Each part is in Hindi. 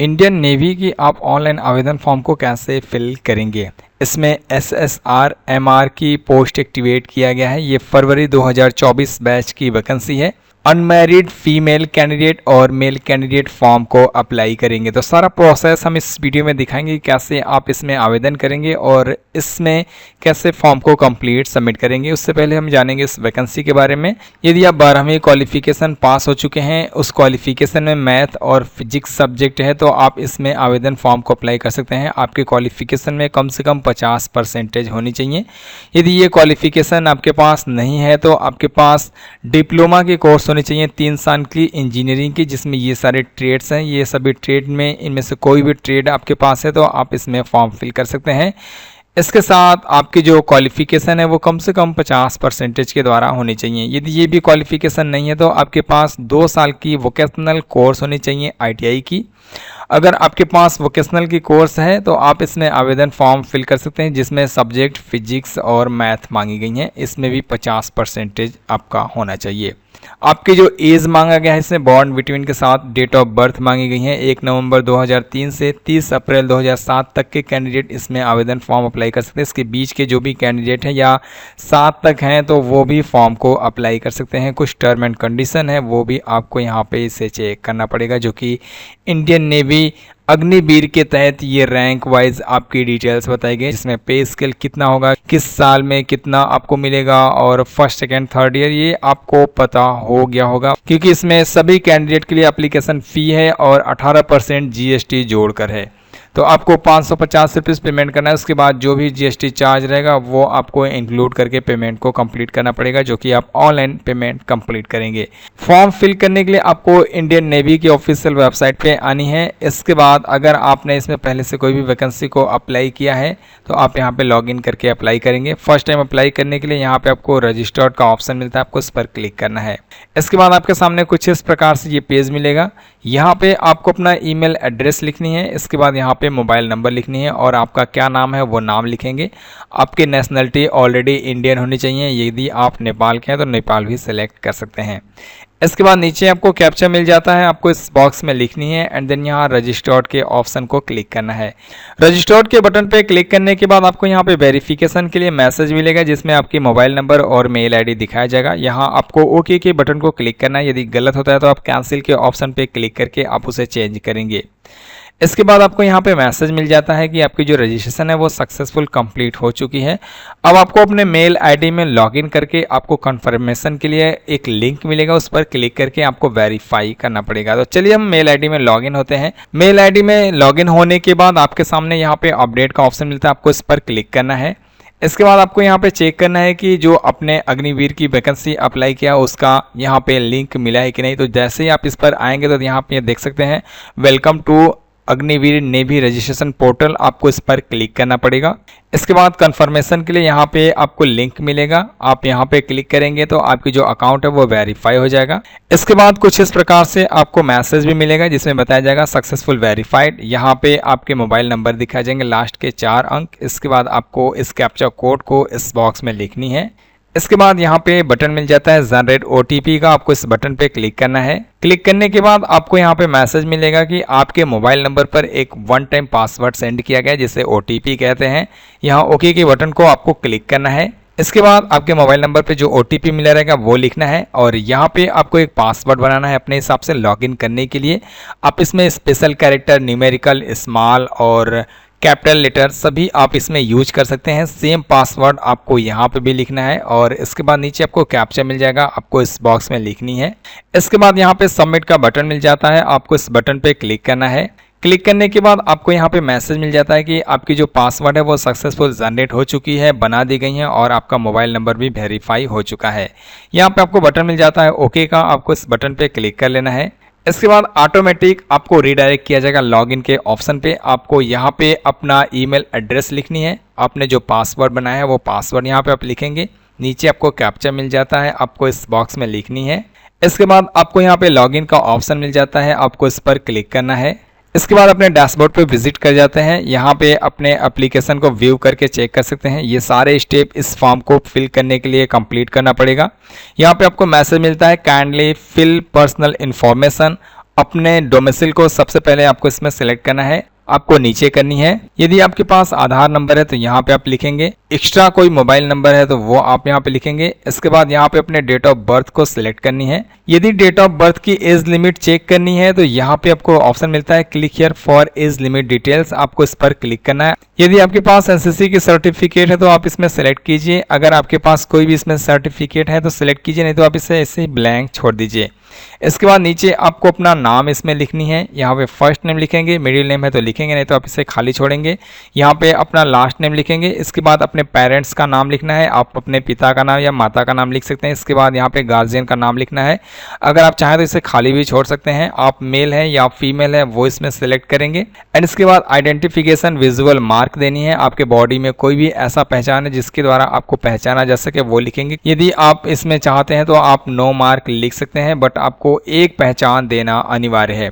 इंडियन नेवी की आप ऑनलाइन आवेदन फॉर्म को कैसे फिल करेंगे। इसमें SSR MR की पोस्ट एक्टिवेट किया गया है। ये फरवरी 2024 बैच की वैकेंसी है। अनमैरिड फीमेल कैंडिडेट और मेल कैंडिडेट फॉर्म को अप्लाई करेंगे। तो सारा प्रोसेस हम इस वीडियो में दिखाएंगे, कैसे आप इसमें आवेदन करेंगे और इसमें कैसे फॉर्म को कंप्लीट सबमिट करेंगे। उससे पहले हम जानेंगे इस वैकेंसी के बारे में। यदि आप 12वीं क्वालिफिकेशन पास हो चुके हैं, उस क्वालिफिकेशन में मैथ और फिजिक्स सब्जेक्ट है, तो आप इसमें आवेदन फॉर्म को अप्लाई कर सकते हैं। आपके क्वालिफिकेशन में कम से कम 50% होनी चाहिए। यदि ये क्वालिफिकेशन आपके पास नहीं है तो आपके पास डिप्लोमा के कोर्स होनी चाहिए 3 साल की इंजीनियरिंग की, जिसमें ये सारे ट्रेड्स हैं। ये सभी ट्रेड में इनमें से कोई भी ट्रेड आपके पास है तो आप इसमें फॉर्म फिल कर सकते हैं। इसके साथ आपकी जो क्वालिफिकेशन है वो कम से कम 50% के द्वारा होनी चाहिए। यदि ये भी क्वालिफिकेशन नहीं है तो आपके पास 2 साल की वोकेशनल कोर्स होनी चाहिए ITI की। अगर आपके पास वोकेशनल की कोर्स है तो आप इसमें आवेदन फॉर्म फिल कर सकते हैं, जिसमें सब्जेक्ट फिजिक्स और मैथ मांगी गई हैं। इसमें भी 50% आपका होना चाहिए। आपकी जो एज मांगा गया है, इसमें बॉर्न बिटवीन के साथ डेट ऑफ बर्थ मांगी गई है। 1 नवंबर 2003 से 30 अप्रैल 2007 तक के कैंडिडेट इसमें आवेदन फॉर्म अप्लाई कर सकते हैं। इसके बीच के जो भी कैंडिडेट हैं या 7 तक हैं तो वो भी फॉर्म को अप्लाई कर सकते हैं। कुछ टर्म एंड कंडीशन है वो भी आपको यहाँ पे इसे चेक करना पड़ेगा, जो कि इंडियन नेवी अग्निवीर के तहत ये रैंक वाइज आपकी डिटेल्स बताई गई, जिसमें पे स्केल कितना होगा, किस साल में कितना आपको मिलेगा और फर्स्ट सेकेंड थर्ड ईयर ये आपको पता हो गया होगा, क्योंकि इसमें सभी कैंडिडेट के लिए एप्लीकेशन फ़ी है और 18% GST जोड़कर है। तो आपको 550 रुपीज़ पेमेंट करना है। उसके बाद जो भी GST चार्ज रहेगा वो आपको इंक्लूड करके पेमेंट को कंप्लीट करना पड़ेगा, जो कि आप ऑनलाइन पेमेंट कंप्लीट करेंगे। फॉर्म फिल करने के लिए आपको इंडियन नेवी की ऑफिशियल वेबसाइट पे आनी है। इसके बाद अगर आपने इसमें पहले से कोई भी वैकेंसी को अप्लाई किया है तो आप यहाँ पे लॉगिन करके अप्लाई करेंगे। फर्स्ट टाइम अप्लाई करने के लिए यहाँ पे आपको रजिस्टर्ड का ऑप्शन मिलता है, आपको इस पर क्लिक करना है। इसके बाद आपके सामने कुछ इस प्रकार से ये पेज मिलेगा। यहाँ पे आपको अपना ईमेल एड्रेस लिखनी है। इसके बाद यहाँ पे मोबाइल नंबर लिखनी है और आपका क्या नाम है वो नाम लिखेंगे। आपकी नेशनलिटी ऑलरेडी इंडियन होनी चाहिए। यदि आप नेपाल के हैं तो नेपाल भी सिलेक्ट कर सकते हैं। इसके बाद नीचे आपको कैप्चा मिल जाता है, आपको इस बॉक्स में लिखनी है एंड देन यहाँ रजिस्टर्ड के ऑप्शन को क्लिक करना है। रजिस्टर्ड के बटन पे क्लिक करने के बाद आपको यहाँ पे वेरिफिकेशन के लिए मैसेज मिलेगा, जिसमें आपकी मोबाइल नंबर और मेल ID दिखाया जाएगा। यहाँ आपको ओके के बटन को क्लिक करना है। यदि गलत होता है तो आप कैंसिल के ऑप्शन पे क्लिक करके आप उसे चेंज करेंगे। इसके बाद आपको यहाँ पे मैसेज मिल जाता है कि आपकी जो रजिस्ट्रेशन है वो सक्सेसफुल कंप्लीट हो चुकी है। अब आपको अपने मेल ID में लॉगिन करके आपको कंफर्मेशन के लिए एक लिंक मिलेगा, उस पर क्लिक करके आपको वेरीफाई करना पड़ेगा। तो चलिए हम मेल ID में लॉगिन होते हैं। मेल ID में लॉगिन होने के बाद आपके सामने यहाँ पे अपडेट का ऑप्शन मिलता है, आपको इस पर क्लिक करना है। इसके बाद आपको यहाँ पे चेक करना है कि जो अपने अग्निवीर की वैकेंसी अप्लाई किया उसका यहाँ पे लिंक मिला है कि नहीं। तो जैसे ही आप इस पर आएंगे तो यहाँ पे देख सकते हैं welcome to Agniveer navy registration portal, आपको इस पर क्लिक करना पड़ेगा। इसके बाद कंफर्मेशन के लिए यहाँ पे आपको लिंक मिलेगा, आप यहाँ पे क्लिक करेंगे तो आपकी जो अकाउंट है वो वेरीफाई हो जाएगा। इसके बाद कुछ इस प्रकार से आपको मैसेज भी मिलेगा, जिसमें बताया जाएगा सक्सेसफुल वेरीफाइड। यहाँ पे आपके मोबाइल नंबर दिखाए जाएंगे, लास्ट के 4 अंक। इसके बाद आपको इस कैप्चा कोड को इस बॉक्स में लिखनी है। इसके बाद यहाँ पे बटन मिल जाता है जनरेट OTP का, आपको इस बटन पे क्लिक करना है। क्लिक करने के बाद आपको यहाँ पे मैसेज मिलेगा कि आपके मोबाइल नंबर पर एक 1 टाइम पासवर्ड सेंड किया गया है, जिसे OTP कहते हैं। यहाँ ओके के बटन को आपको क्लिक करना है। इसके बाद आपके मोबाइल नंबर पे जो OTP मिला रहेगा वो लिखना है और यहाँ पे आपको एक पासवर्ड बनाना है अपने हिसाब से लॉगिन करने के लिए। आप इसमें स्पेशल कैरेक्टर, न्यूमेरिकल, स्मॉल और कैपिटल लेटर सभी आप इसमें यूज कर सकते हैं। सेम पासवर्ड आपको यहाँ पे भी लिखना है और इसके बाद नीचे आपको कैप्चा मिल जाएगा, आपको इस बॉक्स में लिखनी है। इसके बाद यहाँ पे सबमिट का बटन मिल जाता है, आपको इस बटन पे क्लिक करना है। क्लिक करने के बाद आपको यहाँ पे मैसेज मिल जाता है कि आपकी जो पासवर्ड है वो सक्सेसफुल जनरेट हो चुकी है, बना दी गई है और आपका मोबाइल नंबर भी वेरीफाई हो चुका है। यहाँ पे आपको बटन मिल जाता है ओके का, आपको इस बटन पे क्लिक कर लेना है। इसके बाद ऑटोमेटिक आपको रीडायरेक्ट किया जाएगा लॉगिन के ऑप्शन पे। आपको यहाँ पे अपना ईमेल एड्रेस लिखनी है, आपने जो पासवर्ड बनाया है वो पासवर्ड यहाँ पे आप लिखेंगे। नीचे आपको कैप्चा मिल जाता है, आपको इस बॉक्स में लिखनी है। इसके बाद आपको यहाँ पे लॉगिन का ऑप्शन मिल जाता है, आपको इस पर क्लिक करना है। इसके बाद अपने डैशबोर्ड पे विजिट कर जाते हैं। यहाँ पे अपने एप्लीकेशन को व्यू करके चेक कर सकते हैं। ये सारे स्टेप इस फॉर्म को फिल करने के लिए कंप्लीट करना पड़ेगा। यहाँ पे आपको मैसेज मिलता है काइंडली फिल पर्सनल इन्फॉर्मेशन अपने डोमिसाइल को सबसे पहले आपको इसमें सेलेक्ट करना है, आपको नीचे करनी है। यदि आपके पास आधार नंबर है तो यहाँ पे आप लिखेंगे, एक्स्ट्रा कोई मोबाइल नंबर है तो वो आप यहाँ पे लिखेंगे। इसके बाद यहाँ पे अपने डेट ऑफ बर्थ को सिलेक्ट करनी है। यदि डेट ऑफ बर्थ की एज लिमिट चेक करनी है तो यहाँ पे आपको ऑप्शन मिलता है click here for age limit details, आपको इस पर क्लिक करना है। यदि आपके पास एनसीसी की सर्टिफिकेट है तो आप इसमें सेलेक्ट कीजिए, अगर आपके पास कोई भी इसमें सर्टिफिकेट है तो सिलेक्ट कीजिए, नहीं तो आप इसे ऐसे ही ब्लैंक छोड़ दीजिए। इसके बाद नीचे आपको अपना नाम इसमें लिखनी है, यहाँ पे फर्स्ट नेम लिखेंगे, मिडिल नेम है तो लिखेंगे, नहीं तो आप इसे खाली छोड़ेंगे। यहाँ पे अपना लास्ट नेम लिखेंगे। इसके बाद अपने पेरेंट्स का नाम लिखना है, आप अपने पिता का नाम या माता का नाम लिख सकते हैं। इसके बाद यहाँ पे गार्जियन का नाम लिखना है, अगर आप चाहें तो इसे खाली भी छोड़ सकते हैं। आप मेल है या फीमेल है वो इसमें सेलेक्ट करेंगे। एंड इसके बाद आइडेंटिफिकेशन विजुअल मार्क देनी है, आपके बॉडी में कोई भी ऐसा पहचान है जिसके द्वारा आपको पहचाना जा सके वो लिखेंगे। यदि आप इसमें चाहते हैं तो आप नो मार्क लिख सकते हैं, बट आपको एक पहचान देना अनिवार्य है।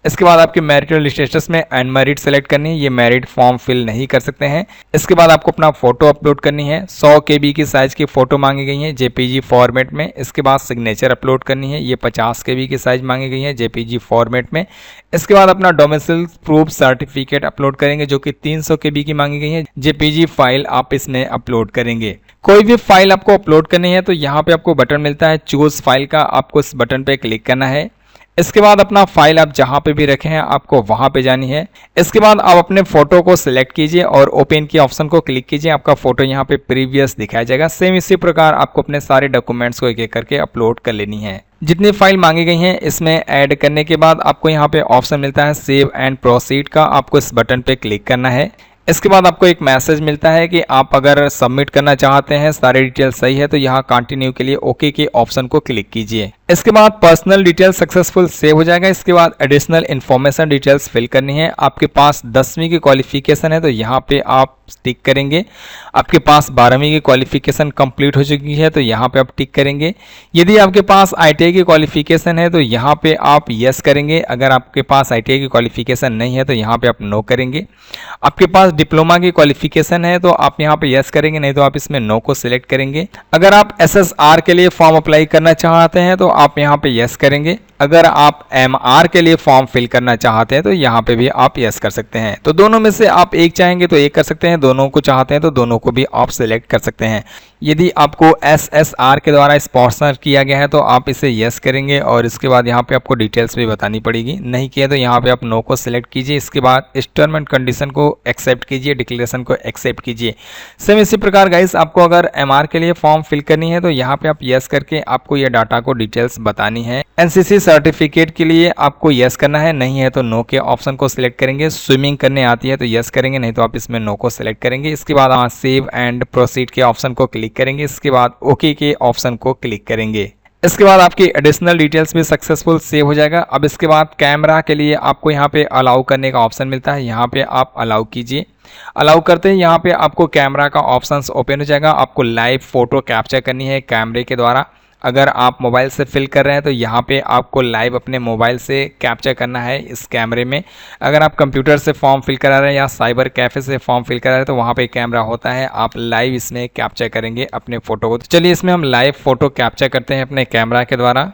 इसके बाद आपके मैरिटल स्टेटस में अनमैरिड सेलेक्ट करनी है, ये मैरिड फॉर्म फिल नहीं कर सकते हैं। इसके बाद आपको अपना फोटो अपलोड करनी है, 100 KB की साइज की फोटो मांगी गई है JPG फॉर्मेट में। इसके बाद सिग्नेचर अपलोड करनी है, ये 50 KB की साइज मांगी गई है JPG फॉर्मेट में। इसके बाद अपना डोमिसाइल प्रूफ सर्टिफिकेट अपलोड करेंगे जो कि 300 KB की मांगी गई है JPG फाइल आप इसमें अपलोड करेंगे। कोई भी फाइल आपको अपलोड करनी है तो यहाँ पे आपको बटन मिलता है चूज फाइल का, आपको इस बटन पे क्लिक करना है। इसके बाद अपना फाइल आप जहां पे भी रखे हैं आपको वहां पे जानी है। इसके बाद आप अपने फोटो को सिलेक्ट कीजिए और ओपन के ऑप्शन को क्लिक कीजिए, आपका फोटो यहाँ पे प्रीवियस दिखाया जाएगा। सेम इसी प्रकार आपको अपने सारे डॉक्यूमेंट्स को एक एक करके अपलोड कर लेनी है। जितनी फाइल मांगी गई हैं इसमें ऐड करने के बाद आपको यहाँ पे ऑप्शन मिलता है सेव एंड प्रोसीड का, आपको इस बटन पे क्लिक करना है। इसके बाद आपको एक मैसेज मिलता है कि आप अगर सबमिट करना चाहते हैं, सारे डिटेल सही है तो यहाँ कंटिन्यू के लिए ओके के ऑप्शन को क्लिक कीजिए। इसके बाद पर्सनल डिटेल सक्सेसफुल सेव हो जाएगा। इसके बाद एडिशनल इन्फॉर्मेशन डिटेल्स फिल करनी है। आपके पास 10वीं की क्वालिफिकेशन है तो यहाँ पे आप टिक करेंगे। आपके पास 12वीं की क्वालिफिकेशन कंप्लीट हो चुकी है तो यहाँ पे आप टिक करेंगे। यदि आपके पास ITI की क्वालिफिकेशन है तो यहाँ पे आप यस करेंगे। अगर आपके पास ITI की क्वालिफिकेशन नहीं है तो यहाँ पे आप नो करेंगे। आपके पास डिप्लोमा की क्वालिफिकेशन है तो आप यहाँ पे यस करेंगे, नहीं तो आप इसमें नो को सिलेक्ट करेंगे। अगर आप SSR के लिए फॉर्म अप्लाई करना चाहते हैं तो आप यहाँ पे यस करेंगे। अगर आप MR के लिए फॉर्म फिल करना चाहते हैं तो यहाँ पे भी आप यस कर सकते हैं। तो दोनों में से आप एक चाहेंगे तो एक कर सकते हैं, दोनों को चाहते हैं तो दोनों को भी आप सिलेक्ट कर सकते हैं। यदि आपको SSR के द्वारा स्पॉन्सर किया गया है तो आप इसे यस करेंगे और इसके बाद यहाँ पे आपको डिटेल्स भी बतानी पड़ेगी। नहीं किया तो यहाँ पे आप नो को सिलेक्ट कीजिए। इसके बाद टर्म एंड कंडीशन को एक्सेप्ट कीजिए, डिक्लेरेशन को एक्सेप्ट कीजिए। सेम इसी प्रकार गाइस आपको अगर MR के लिए फॉर्म फिल करनी है तो यहाँ पे आप यस करके आपको ये डाटा को डिटेल्स बतानी है। NCC सर्टिफिकेट के लिए आपको यस करना है, नहीं है तो नो के ऑप्शन को सिलेक्ट करेंगे। स्विमिंग करने आती है तो यस करेंगे, नहीं तो आप इसमें नो को सिलेक्ट करेंगे। इसके बाद आप सेव एंड प्रोसीड के ऑप्शन को क्लिक करेंगे। इसके बाद ओके के ऑप्शन को क्लिक करेंगे। इसके बाद आपकी एडिशनल डिटेल्स भी सक्सेसफुल सेव हो जाएगा। अब इसके बाद कैमरा के लिए आपको यहाँ पे अलाउ करने का ऑप्शन मिलता है, यहाँ पे आप अलाउ कीजिए। अलाउ करते ही यहाँ पे आपको कैमरा का ऑप्शंस ओपन हो जाएगा। आपको लाइव फोटो कैप्चर करनी है कैमरे के द्वारा। अगर आप मोबाइल से फिल कर रहे हैं तो यहाँ पे आपको लाइव अपने मोबाइल से कैप्चर करना है इस कैमरे में। अगर आप कंप्यूटर से फॉर्म फिल करा रहे हैं या साइबर कैफे से फॉर्म फिल करा रहे हैं तो वहाँ पे कैमरा होता है, आप लाइव इसमें कैप्चर करेंगे अपने फोटो को। तो चलिए इसमें हम लाइव फोटो कैप्चर करते हैं अपने कैमरा के द्वारा।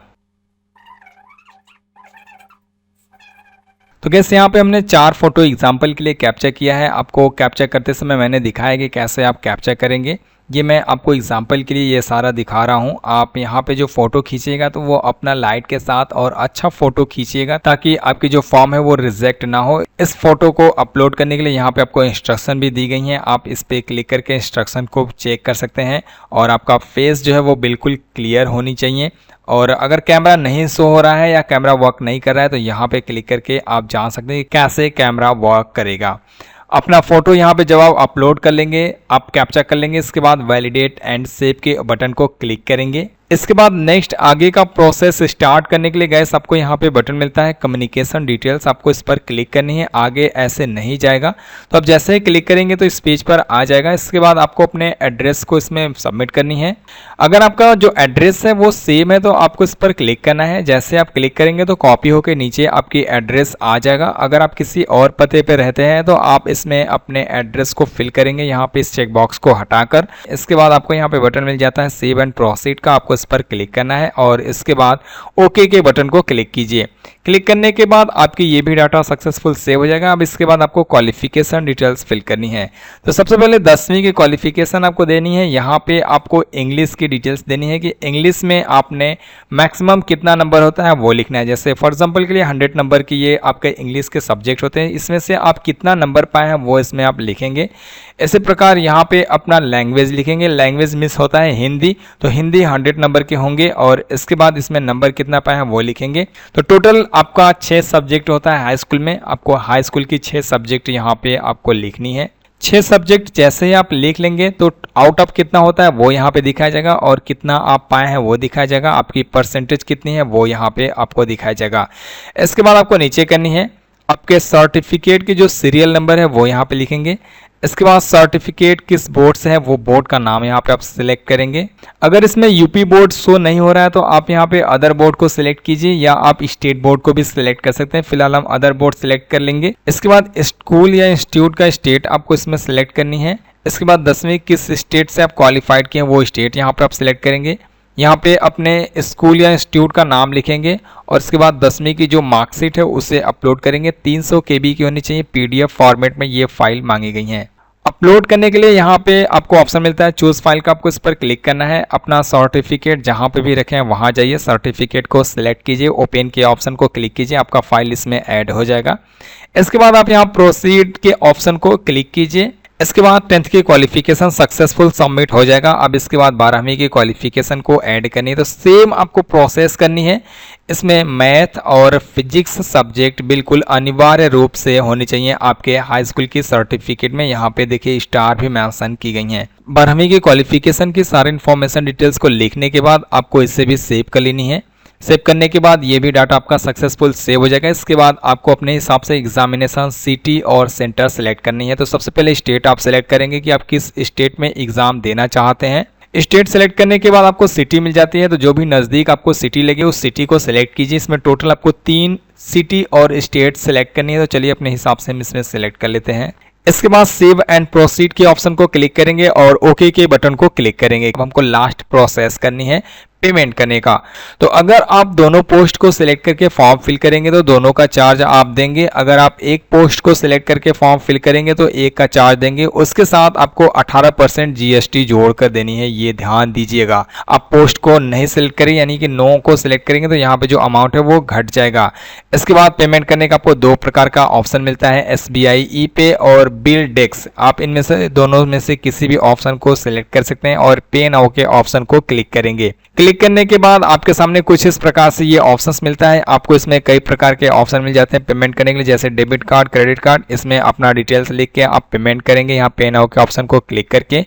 तो गैस यहाँ पे हमने 4 फोटो एग्जाम्पल के लिए कैप्चर किया है। आपको कैप्चर करते समय मैंने दिखाया कि कैसे आप कैप्चर करेंगे, ये मैं आपको एग्जाम्पल के लिए ये सारा दिखा रहा हूँ। आप यहाँ पे जो फोटो खींचिएगा तो वो अपना लाइट के साथ और अच्छा फोटो खींचिएगा ताकि आपकी जो फॉर्म है वो रिजेक्ट ना हो। इस फोटो को अपलोड करने के लिए यहाँ पे आपको इंस्ट्रक्शन भी दी गई हैं, आप इस पे क्लिक करके इंस्ट्रक्शन को चेक कर सकते हैं। और आपका फेस जो है वो बिल्कुल क्लियर होनी चाहिए। और अगर कैमरा नहीं शो हो रहा है या कैमरा वर्क नहीं कर रहा है तो यहाँ पे क्लिक करके आप जान सकते हैं कि कैसे कैमरा वर्क करेगा। अपना फोटो यहाँ पे जब आप अपलोड कर लेंगे, आप कैप्चर कर लेंगे, इसके बाद वैलिडेट एंड सेव के बटन को क्लिक करेंगे। इसके बाद नेक्स्ट आगे का प्रोसेस स्टार्ट करने के लिए गैस आपको यहाँ पे बटन मिलता है कम्युनिकेशन डिटेल्स, आपको इस पर क्लिक करनी है। आगे ऐसे नहीं जाएगा, तो आप जैसे ही क्लिक करेंगे तो इस पेज पर आ जाएगा। इसके बाद आपको अपने एड्रेस को इसमें सबमिट करनी है। अगर आपका जो एड्रेस है वो सेम है तो आपको इस पर क्लिक करना है। जैसे आप क्लिक करेंगे तो कॉपी होकर नीचे आपकी एड्रेस आ जाएगा। अगर आप किसी और पते पे रहते हैं तो आप इसमें अपने एड्रेस को फिल करेंगे यहाँ पे इस चेक बॉक्स को हटाकर। इसके बाद आपको यहाँ पे बटन मिल जाता है सेव एंड प्रोसीड का, आपको इस इस पर क्लिक करना है और इसके बाद ओके के बटन को क्लिक कीजिए। क्लिक करने के बाद आपकी ये भी डाटा सक्सेसफुल सेव हो जाएगा। अब इसके बाद आपको क्वालिफिकेशन डिटेल्स फिल करनी है। तो सबसे पहले 10वीं की क्वालिफिकेशन आपको देनी है। यहाँ पे आपको इंग्लिश की डिटेल्स देनी है कि इंग्लिश में आपने मैक्सिमम कितना नंबर होता है वो लिखना है। जैसे फॉर एग्जांपल के लिए 100 नंबर की ये आपके इंग्लिश के सब्जेक्ट होते हैं, इसमें से आप कितना नंबर पाए हैं वो इसमें आप लिखेंगे। इसी प्रकार यहाँ पे अपना लैंग्वेज लिखेंगे। लैंग्वेज मिस होता है हिंदी, तो हिंदी 100 नंबर के होंगे और इसके बाद इसमें नंबर कितना पाए हैं वो लिखेंगे। तो टोटल आपका 6 सब्जेक्ट होता है हाई स्कूल में। आपको हाई स्कूल की 6 सब्जेक्ट यहाँ पे आपको लिखनी है। 6 सब्जेक्ट जैसे ही आप लिख लेंगे तो आउट ऑफ कितना होता है वो यहाँ पे दिखाया जाएगा और कितना आप पाए हैं वो दिखाया जाएगा। आपकी परसेंटेज कितनी है वो यहाँ पे आपको दिखाया जाएगा। इसके बाद आपको नीचे करनी है, आपके सर्टिफिकेट की जो सीरियल नंबर है वो यहाँ पे लिखेंगे। इसके बाद सर्टिफिकेट किस बोर्ड से है वो बोर्ड का नाम यहाँ पे आप सिलेक्ट करेंगे। अगर इसमें यूपी बोर्ड शो नहीं हो रहा है तो आप यहाँ पे अदर बोर्ड को सिलेक्ट कीजिए या आप स्टेट बोर्ड को भी सिलेक्ट कर सकते हैं। फिलहाल हम अदर बोर्ड सिलेक्ट कर लेंगे। इसके बाद स्कूल या इंस्टीट्यूट का स्टेट आपको इसमें सिलेक्ट करनी है। इसके बाद 10वीं किस स्टेट से आप क्वालिफाइड किए हैं वो स्टेट यहाँ पे आप सिलेक्ट करेंगे। यहाँ पे अपने स्कूल या इंस्टीट्यूट का नाम लिखेंगे और इसके बाद 10वीं की जो मार्कशीट है उसे अपलोड करेंगे। 300 KB की होनी चाहिए। PDF फॉर्मेट में ये फाइल मांगी गई हैं। अपलोड करने के लिए यहाँ पे आपको ऑप्शन मिलता है चूज फाइल का, आपको इस पर क्लिक करना है। अपना सर्टिफिकेट जहाँ पे भी रखे हैं वहाँ जाइए, सर्टिफिकेट को सिलेक्ट कीजिए, ओपन के ऑप्शन को क्लिक कीजिए, आपका फाइल इसमें ऐड हो जाएगा। इसके बाद आप यहाँ प्रोसीड के ऑप्शन को क्लिक कीजिए। इसके बाद 10th की क्वालिफिकेशन सक्सेसफुल सबमिट हो जाएगा। अब इसके बाद 12वीं की क्वालिफिकेशन को ऐड करनी है। तो सेम आपको प्रोसेस करनी है। इसमें मैथ और फिजिक्स सब्जेक्ट बिल्कुल अनिवार्य रूप से होनी चाहिए आपके हाई स्कूल की सर्टिफिकेट में। यहाँ पे देखिए स्टार भी मेंशन की गई हैं। 12वीं की क्वालिफिकेशन की सारी इन्फॉर्मेशन डिटेल्स को लिखने के बाद आपको इसे भी सेव कर लेनी है। सेव करने के बाद ये भी डाटा आपका सक्सेसफुल सेव हो जाएगा। इसके बाद आपको अपने हिसाब से एग्जामिनेशन सिटी और सेंटर सेलेक्ट करनी है। तो सबसे पहले स्टेट आप सेलेक्ट करेंगे कि आप किस स्टेट में एग्जाम देना चाहते हैं। स्टेट सेलेक्ट करने के बाद आपको सिटी मिल जाती है। तो जो भी नज़दीक आपको सिटी लगे उस सिटी को सिलेक्ट कीजिए। इसमें टोटल आपको 3 सिटी और स्टेट सेलेक्ट करनी है। तो चलिए अपने हिसाब से हम इसमें सेलेक्ट कर लेते हैं। इसके बाद सेव एंड प्रोसीड के ऑप्शन को क्लिक करेंगे और ओके के बटन को क्लिक करेंगे। अब हमको लास्ट प्रोसेस करनी है पेमेंट करने का। तो अगर आप दोनों पोस्ट को सिलेक्ट करके फॉर्म फिल करेंगे तो दोनों का चार्ज आप देंगे। अगर आप एक पोस्ट को सिलेक्ट करके फॉर्म फिल करेंगे तो एक का चार्ज देंगे। उसके साथ आपको 18% GST जोड़ कर देनी है, ये ध्यान दीजिएगा। आप पोस्ट को नहीं सिलेक्ट करें यानी कि नो को सिलेक्ट करेंगे तो यहाँ पे जो अमाउंट है वो घट जाएगा। इसके बाद पेमेंट करने का आपको 2 प्रकार का ऑप्शन मिलता है, SBI E-Pay और बिल डेस्क। आप इनमें से दोनों में से किसी भी ऑप्शन को सिलेक्ट कर सकते हैं और पे नाउ के ऑप्शन को क्लिक करेंगे। क्लिक करने के बाद आपके सामने कुछ इस प्रकार से ये ऑप्शंस मिलता है। आपको इसमें कई प्रकार के ऑप्शन मिल जाते हैं पेमेंट करने के लिए, जैसे डेबिट कार्ड, क्रेडिट कार्ड। इसमें अपना डिटेल्स लिख के आप पेमेंट करेंगे। यहाँ पे नाउ के ऑप्शन को क्लिक करके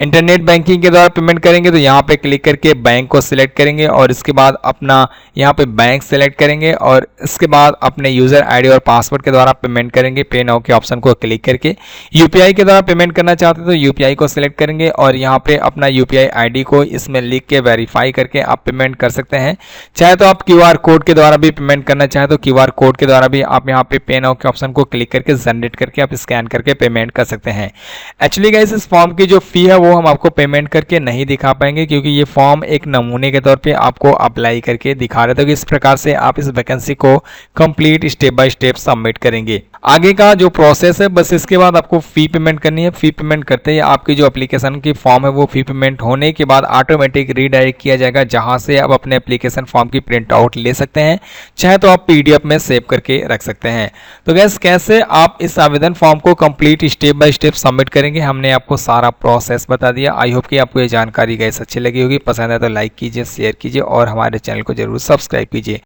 इंटरनेट बैंकिंग के द्वारा पेमेंट करेंगे तो यहाँ पे क्लिक करके बैंक को सिलेक्ट करेंगे और इसके बाद अपना यहाँ पे बैंक सिलेक्ट करेंगे और इसके बाद अपने यूजर ID और पासवर्ड के द्वारा पेमेंट करेंगे। पे नाउ के ऑप्शन को क्लिक करके UPI के द्वारा पेमेंट करना चाहते हैं तो UPI को सिलेक्ट करेंगे और यहाँ पे अपना UPI ID को इसमें लिख के वेरीफाई करके आप पेमेंट कर सकते हैं। चाहे तो आप QR कोड के द्वारा भी पेमेंट करना चाहे तो QR कोड के द्वारा भी आप यहाँ पे पे नाउ के ऑप्शन को क्लिक करके जनरेट करके आप स्कैन करके पेमेंट कर सकते हैं। एक्चुअली गाइस इस फॉर्म की जो फी है वो हम आपको पेमेंट करके नहीं दिखा पाएंगे क्योंकि ये फॉर्म एक नमूने के तौर पे आपको अप्लाई करके दिखा रहे थे कि इस प्रकार से आप इस वैकेंसी को complete step by step submit करेंगे। आगे का जो प्रोसेस है बस इसके बाद आपको फी पेमेंट करनी है। फी पेमेंट करते ही आपकी जो एप्लीकेशन की फॉर्म है वो फी पेमेंट होने के बाद ऑटोमेटिक रीडायरेक्ट किया जाएगा, जहां से आप अपने एप्लीकेशन फॉर्म की प्रिंट आउट ले सकते हैं। चाहे तो आप PDF में सेव करके रख सकते हैं। तो गैस कैसे आप इस आवेदन फॉर्म को complete step by step submit करेंगे हमने आपको सारा प्रोसेस बता दिया। आई होप कि आपको ये जानकारी गैस अच्छी लगी होगी। पसंद है तो लाइक कीजिए, शेयर कीजिए और हमारे चैनल को जरूर सब्सक्राइब कीजिए।